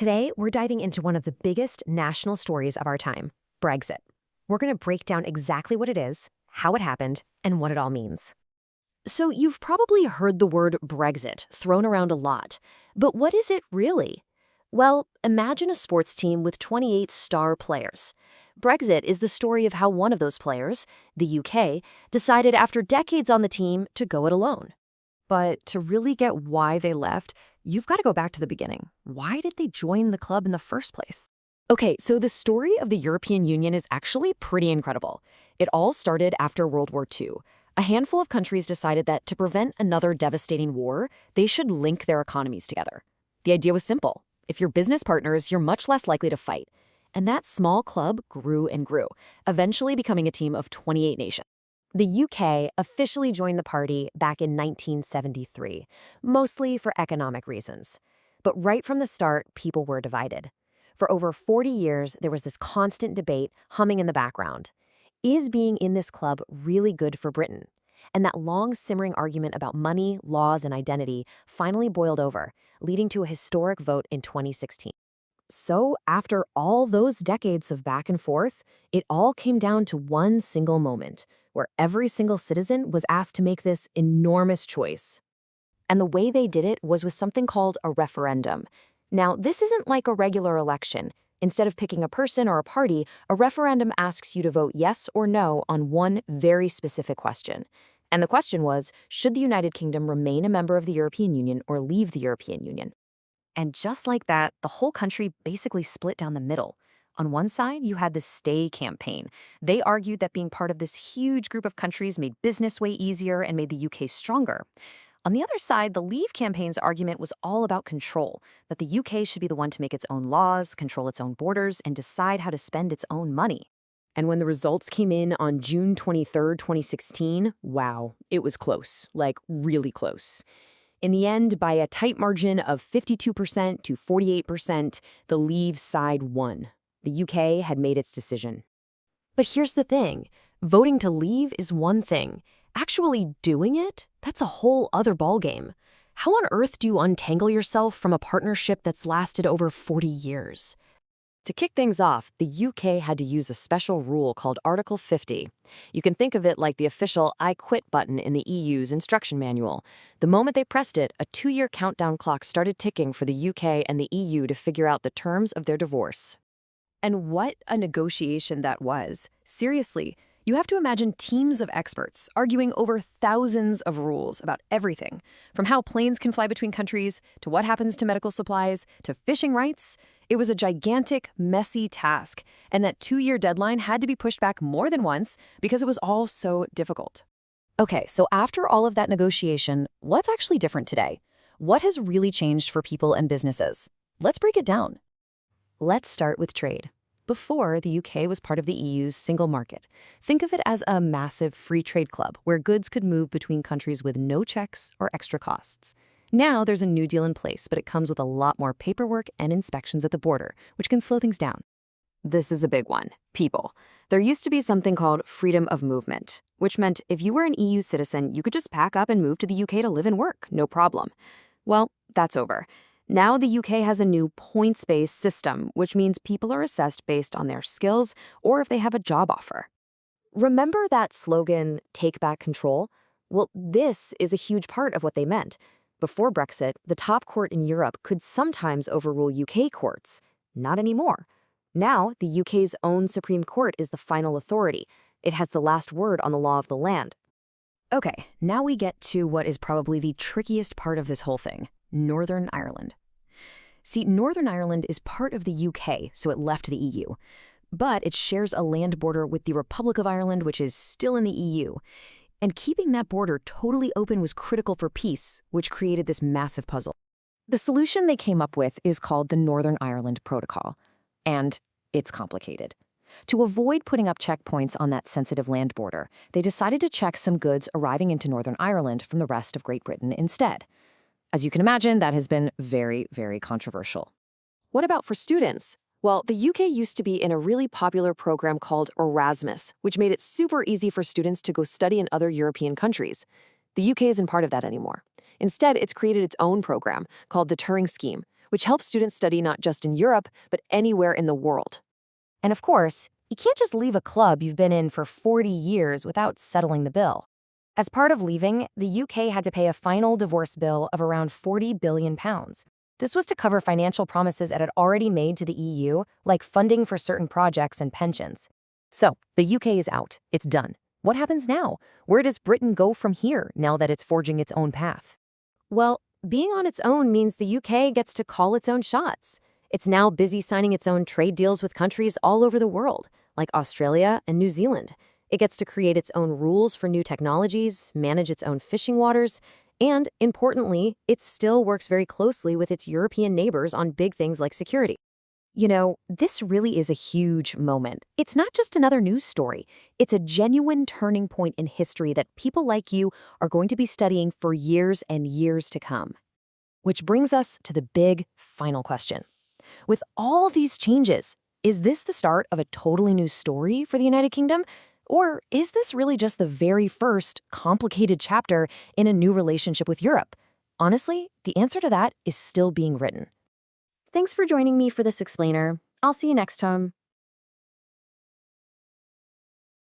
Today, we're diving into one of the biggest national stories of our time, Brexit. We're going to break down exactly what it is, how it happened, and what it all means. So, you've probably heard the word Brexit thrown around a lot, but what is it really? Well, imagine a sports team with 28 star players. Brexit is the story of how one of those players, the UK, decided after decades on the team to go it alone. But to really get why they left, you've got to go back to the beginning. Why did they join the club in the first place? Okay, so the story of the European Union is actually pretty incredible. It all started after World War II. A handful of countries decided that to prevent another devastating war, they should link their economies together. The idea was simple. If you're business partners, you're much less likely to fight. And that small club grew and grew, eventually becoming a team of 28 nations. The UK officially joined the party back in 1973, mostly for economic reasons. But right from the start, people were divided. For over 40 years, there was this constant debate humming in the background. Is being in this club really good for Britain? And that long simmering argument about money, laws, and identity finally boiled over, leading to a historic vote in 2016. So, after all those decades of back and forth, it all came down to one single moment, where every single citizen was asked to make this enormous choice. And the way they did it was with something called a referendum. Now, this isn't like a regular election. Instead of picking a person or a party, a referendum asks you to vote yes or no on one very specific question. And the question was, should the United Kingdom remain a member of the European Union or leave the European Union? And just like that, the whole country basically split down the middle. On one side, you had the Stay campaign. They argued that being part of this huge group of countries made business way easier and made the UK stronger. On the other side, the Leave campaign's argument was all about control, that the UK should be the one to make its own laws, control its own borders, and decide how to spend its own money. And when the results came in on June 23, 2016, wow, it was close, like really close. In the end, by a tight margin of 52% to 48%, the Leave side won. The UK had made its decision. But here's the thing. Voting to leave is one thing. Actually doing it? That's a whole other ballgame. How on earth do you untangle yourself from a partnership that's lasted over 40 years? To kick things off, the UK had to use a special rule called Article 50. You can think of it like the official I quit button in the EU's instruction manual. The moment they pressed it, a 2-year countdown clock started ticking for the UK and the EU to figure out the terms of their divorce. And what a negotiation that was. Seriously, you have to imagine teams of experts arguing over thousands of rules about everything, from how planes can fly between countries, to what happens to medical supplies, to fishing rights. It was a gigantic, messy task, and that 2-year deadline had to be pushed back more than once because it was all so difficult. Okay, so after all of that negotiation, what's actually different today? What has really changed for people and businesses? Let's break it down. Let's start with trade. Before, the UK was part of the EU's single market. Think of it as a massive free trade club where goods could move between countries with no checks or extra costs. Now there's a new deal in place, but it comes with a lot more paperwork and inspections at the border, which can slow things down. This is a big one. People. There used to be something called freedom of movement, which meant if you were an EU citizen, you could just pack up and move to the UK to live and work, no problem. Well, that's over. Now the UK has a new points-based system, which means people are assessed based on their skills or if they have a job offer. Remember that slogan, "Take back control"? Well, this is a huge part of what they meant. Before Brexit, the top court in Europe could sometimes overrule UK courts. Not anymore. Now, the UK's own Supreme Court is the final authority. It has the last word on the law of the land. Okay, now we get to what is probably the trickiest part of this whole thing, Northern Ireland. See, Northern Ireland is part of the UK, so it left the EU. But it shares a land border with the Republic of Ireland, which is still in the EU. And keeping that border totally open was critical for peace, which created this massive puzzle. The solution they came up with is called the Northern Ireland Protocol. And it's complicated. To avoid putting up checkpoints on that sensitive land border, they decided to check some goods arriving into Northern Ireland from the rest of Great Britain instead. As you can imagine, that has been very, very controversial. What about for students? Well, the UK used to be in a really popular program called Erasmus, which made it super easy for students to go study in other European countries. The UK isn't part of that anymore. Instead, it's created its own program called the Turing Scheme, which helps students study not just in Europe, but anywhere in the world. And of course, you can't just leave a club you've been in for 40 years without settling the bill. As part of leaving, the UK had to pay a final divorce bill of around £40 billion. This was to cover financial promises it had already made to the EU, like funding for certain projects and pensions. So, the UK is out. It's done. What happens now? Where does Britain go from here now that it's forging its own path? Well, being on its own means the UK gets to call its own shots. It's now busy signing its own trade deals with countries all over the world, like Australia and New Zealand. It gets to create its own rules for new technologies, manage its own fishing waters, and, importantly, it still works very closely with its European neighbors on big things like security. You know, this really is a huge moment. It's not just another news story. It's a genuine turning point in history that people like you are going to be studying for years and years to come. Which brings us to the big final question. With all these changes, is this the start of a totally new story for the United Kingdom? Or is this really just the very first complicated chapter in a new relationship with Europe? Honestly, the answer to that is still being written. Thanks for joining me for this explainer. I'll see you next time.